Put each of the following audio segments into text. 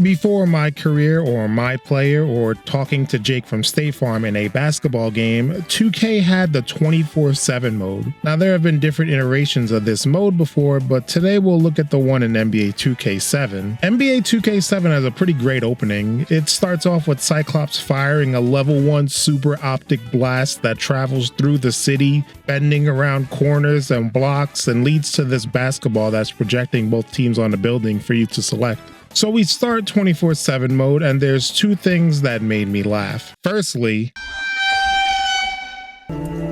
Before MyCareer or MyPlayer or talking to Jake from State Farm in a basketball game, 2K had the 24/7 mode. Now there have been different iterations of this mode before, but today we'll look at the one in NBA 2K7. NBA 2K7 has a pretty great opening. It starts off with Cyclops firing a level 1 super optic blast that travels through the city, bending around corners and blocks, and leads to this basketball that's projecting both teams on the building for you to select. So we start 24/7 mode, and there's two things that made me laugh. Firstly,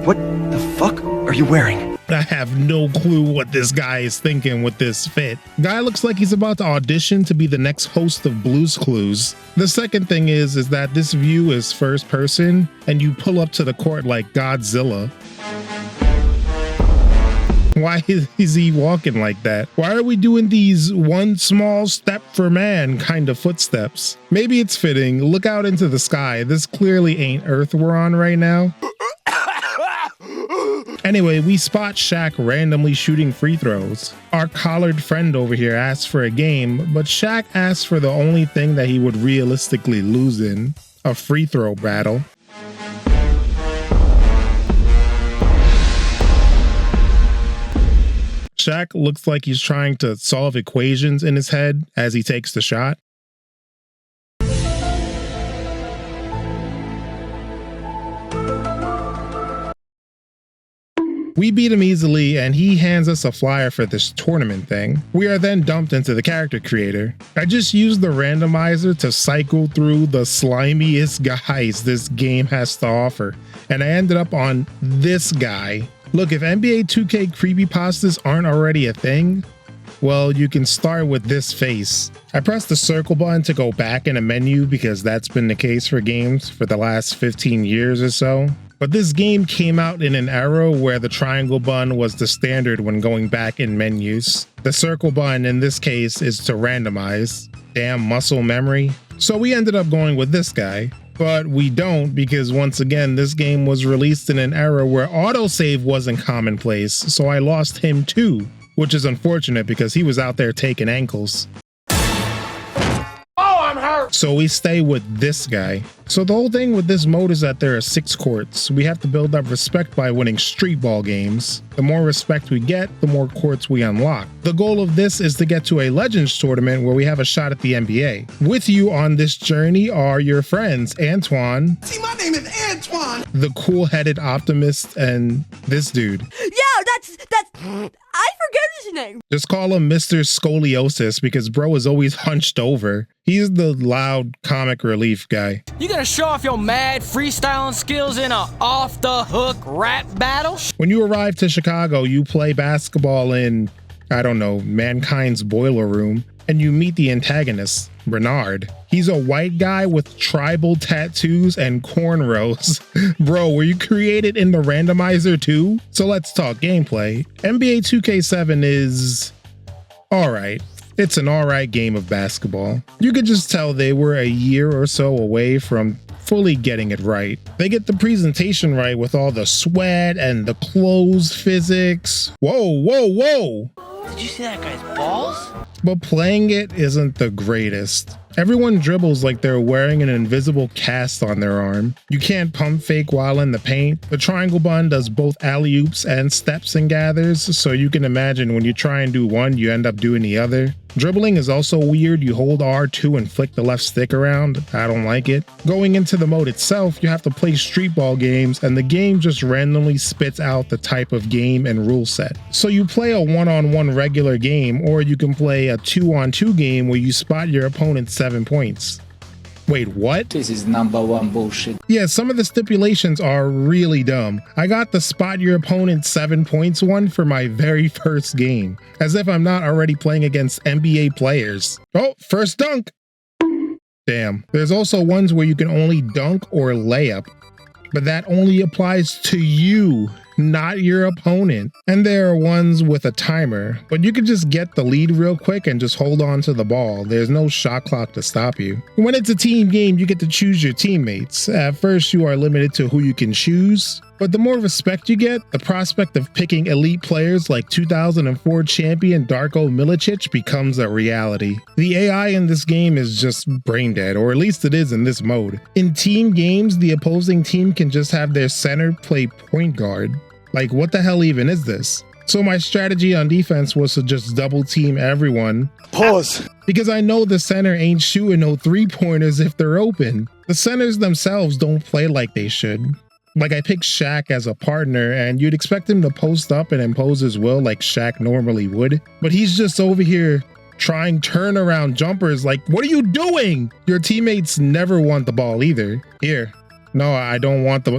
what the fuck are you wearing? I have no clue what this guy is thinking with this fit. Guy looks like he's about to audition to be the next host of Blue's Clues. The second thing is that this view is first person, and you pull up to the court like Godzilla. Why is he walking like that? Why are we doing these one small step for man kind of footsteps? Maybe it's fitting. Look out into the sky. This clearly ain't Earth we're on right now. Anyway, we spot Shaq randomly shooting free throws. Our collared friend over here asks for a game, but Shaq asks for the only thing that he would realistically lose in, a free throw battle. Shaq looks like he's trying to solve equations in his head as he takes the shot. We beat him easily, and he hands us a flyer for this tournament thing. We are then dumped into the character creator. I just used the randomizer to cycle through the slimiest guys this game has to offer, and I ended up on this guy. Look, if NBA 2K creepypastas aren't already a thing, well, you can start with this face. I pressed the circle button to go back in a menu because that's been the case for games for the last 15 years or so. But this game came out in an era where the triangle button was the standard when going back in menus. The circle button in this case is to randomize. Damn muscle memory. So we ended up going with this guy. But we don't, because once again, this game was released in an era where autosave wasn't commonplace, so I lost him too, which is unfortunate because he was out there taking ankles. Oh, I'm hurt! So we stay with this guy. So the whole thing with this mode is that there are 6 courts. We have to build up respect by winning street ball games. The more respect we get, the more courts we unlock. The goal of this is to get to a Legends tournament where we have a shot at the NBA. With you on this journey are your friends, Antoine. See, my name is Antoine. The cool-headed optimist, and this dude. Yeah, that's I forget his name. Just call him Mr. Scoliosis because bro is always hunched over. He's the loud comic relief guy. You gonna show off your mad freestyling skills in a off-the-hook rap battle? When you arrive to Chicago, you play basketball in, I don't know, Mankind's boiler room, and you meet the antagonist, Bernard. He's a white guy with tribal tattoos and cornrows. Bro, were you created in the randomizer too? So let's talk gameplay. NBA 2K7 is alright. It's an alright game of basketball. You could just tell they were a year or so away from fully getting it right. They get the presentation right with all the sweat and the clothes physics. Whoa, whoa, whoa! Did you see that guy's balls? But playing it isn't the greatest. Everyone dribbles like they're wearing an invisible cast on their arm. You can't pump fake while in the paint. The triangle button does both alley-oops and steps and gathers, so you can imagine when you try and do one, you end up doing the other. Dribbling is also weird. You hold R2 and flick the left stick around. I don't like it. Going into the mode itself, you have to play street ball games, and the game just randomly spits out the type of game and rule set. So you play a one-on-one regular game, or you can play a 2-on-2 game where you spot your opponent's 7 points. Wait, what? This is #1 bullshit. Yeah, some of the stipulations are really dumb. I got the spot your opponent's 7 points one for my very first game, as if I'm not already playing against NBA players. Oh, first dunk! Damn. There's also ones where you can only dunk or layup, but that only applies to you. not your opponent. And there are ones with a timer, but you can just get the lead real quick and just hold on to the ball. There's no shot clock to stop you. When it's a team game, you get to choose your teammates. At first, you are limited to who you can choose, but the more respect you get, the prospect of picking elite players like 2004 champion Darko Milicic becomes a reality. The AI in this game is just brain dead, or at least it is in this mode. In team games, the opposing team can just have their center play point guard. Like, what the hell even is this? So my strategy on defense was to just double team everyone. Pause. Because I know the center ain't shooting no 3-pointers if they're open. The centers themselves don't play like they should. Like, I picked Shaq as a partner, and you'd expect him to post up and impose his will like Shaq normally would. But he's just over here trying turnaround jumpers like, what are you doing? Your teammates never want the ball either. Here. No, I don't want the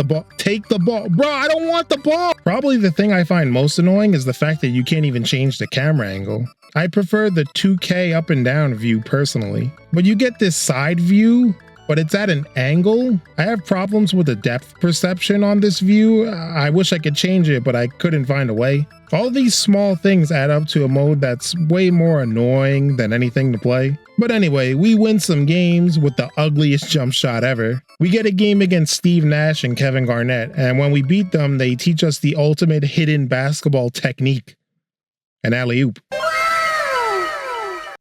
ball. Take the ball. Bro, I don't want the ball. Probably the thing I find most annoying is the fact that you can't even change the camera angle. I prefer the 2K up and down view personally. But you get this side view, but it's at an angle. I have problems with the depth perception on this view. I wish I could change it, but I couldn't find a way. All these small things add up to a mode that's way more annoying than anything to play. But anyway, we win some games with the ugliest jump shot ever. We get a game against Steve Nash and Kevin Garnett, and when we beat them, they teach us the ultimate hidden basketball technique, an alley-oop.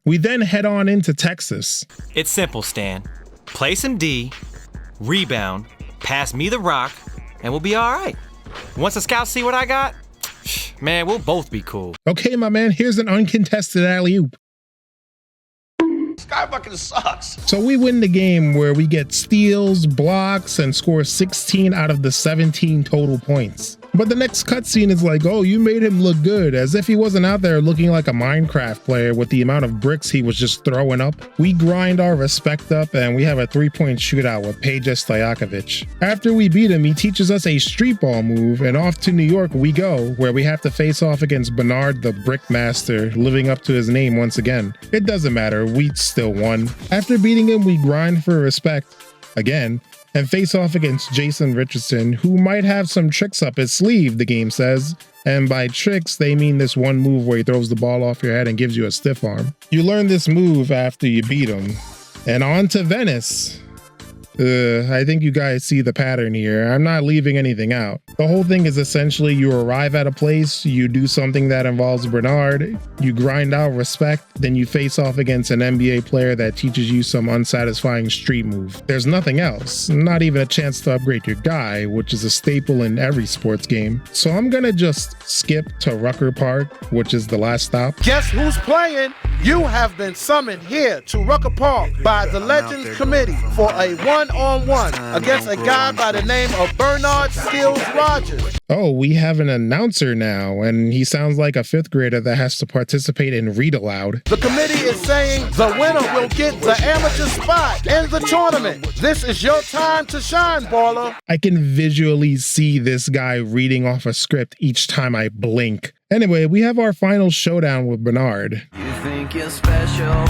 We then head on into Texas. It's simple, Stan. Play some D, rebound, pass me the rock, and we'll be all right. Once the scouts see what I got, man, we'll both be cool. Okay, my man, here's an uncontested alley-oop. This guy fucking sucks. So we win the game where we get steals, blocks, and score 16 out of the 17 total points. But the next cutscene is like, oh, you made him look good, as if he wasn't out there looking like a Minecraft player with the amount of bricks he was just throwing up. We grind our respect up and we have a 3-point shootout with Peja Stojakovic. After we beat him, he teaches us a street ball move, and off to New York we go, where we have to face off against Bernard the Brickmaster, living up to his name once again. It doesn't matter, we still won. After beating him, we grind for respect again, and face off against Jason Richardson, who might have some tricks up his sleeve, the game says. And by tricks, they mean this one move where he throws the ball off your head and gives you a stiff arm. You learn this move after you beat him. And on to Venice. I think you guys see the pattern here. I'm not leaving anything out. The whole thing is essentially you arrive at a place, you do something that involves Bernard, you grind out respect, then you face off against an NBA player that teaches you some unsatisfying street move. There's nothing else, not even a chance to upgrade your guy, which is a staple in every sports game. So I'm gonna just skip to Rucker Park, which is the last stop. Guess who's playing? You have been summoned here to Rucker Park by the Legends Committee for a one-on-one against a guy by the name of Bernard Skills Rogers. Oh, we have an announcer now, and he sounds like a 5th grader that has to participate in read aloud. The committee is saying the winner will get the amateur spot in the tournament. This is your time to shine, baller. I can visually see this guy reading off a script each time I blink. Anyway, we have our final showdown with Bernard. You think you're special,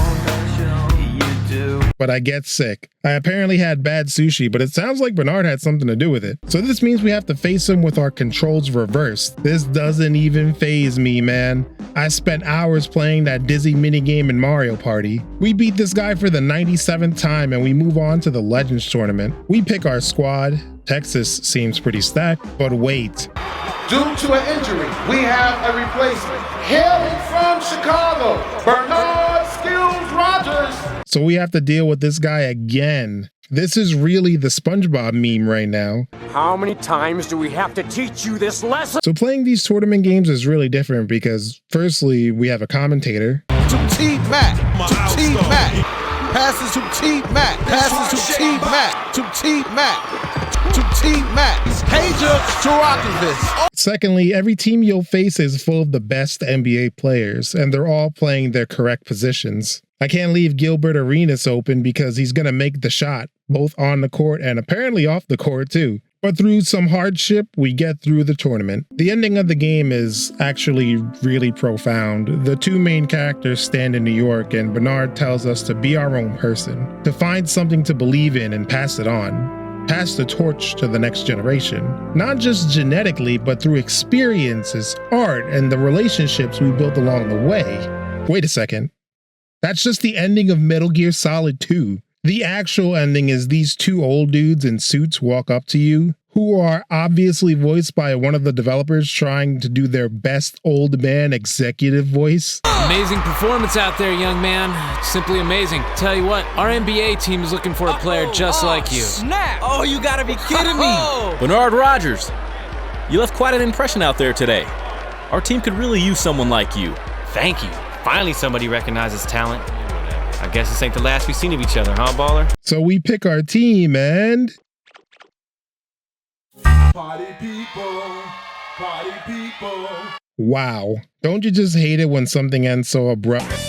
you do. But I get sick. I apparently had bad sushi, but it sounds like Bernard had something to do with it. So this means we have to face him with our controls reversed. This doesn't even faze me, man. I spent hours playing that dizzy minigame in Mario Party. We beat this guy for the 97th time and we move on to the Legends tournament. We pick our squad. Texas seems pretty stacked, but wait. Due to an injury, we have a replacement. Hailing from Chicago, Bernard Skills Rogers. So we have to deal with this guy again. This is really the SpongeBob meme right now. How many times do we have to teach you this lesson? So playing these tournament games is really different because firstly, we have a commentator. To T-Mac, to T-Mac. Passes to T-Mac, passes to T-Mac, to T-Mac, to T-Mac. Peja Stojakovic. Secondly, every team you'll face is full of the best NBA players, and they're all playing their correct positions. I can't leave Gilbert Arenas open because he's going to make the shot, both on the court and apparently off the court too. But through some hardship, we get through the tournament. The ending of the game is actually really profound. The two main characters stand in New York and Bernard tells us to be our own person, to find something to believe in and pass it on. pass the torch to the next generation, not just genetically, but through experiences, art, and the relationships we built along the way. Wait a second. That's just the ending of Metal Gear Solid 2. The actual ending is these two old dudes in suits walk up to you, who are obviously voiced by one of the developers trying to do their best old man executive voice. Amazing performance out there, young man. Simply amazing. Tell you what, our NBA team is looking for a player just like you. Snap! Oh, you gotta be kidding me! Bernard Rogers, you left quite an impression out there today. Our team could really use someone like you. Thank you. Finally somebody recognizes talent. I guess this ain't the last we've seen of each other, huh, baller? So we pick our team and... Party people, party people. Wow. Don't you just hate it when something ends so abrupt?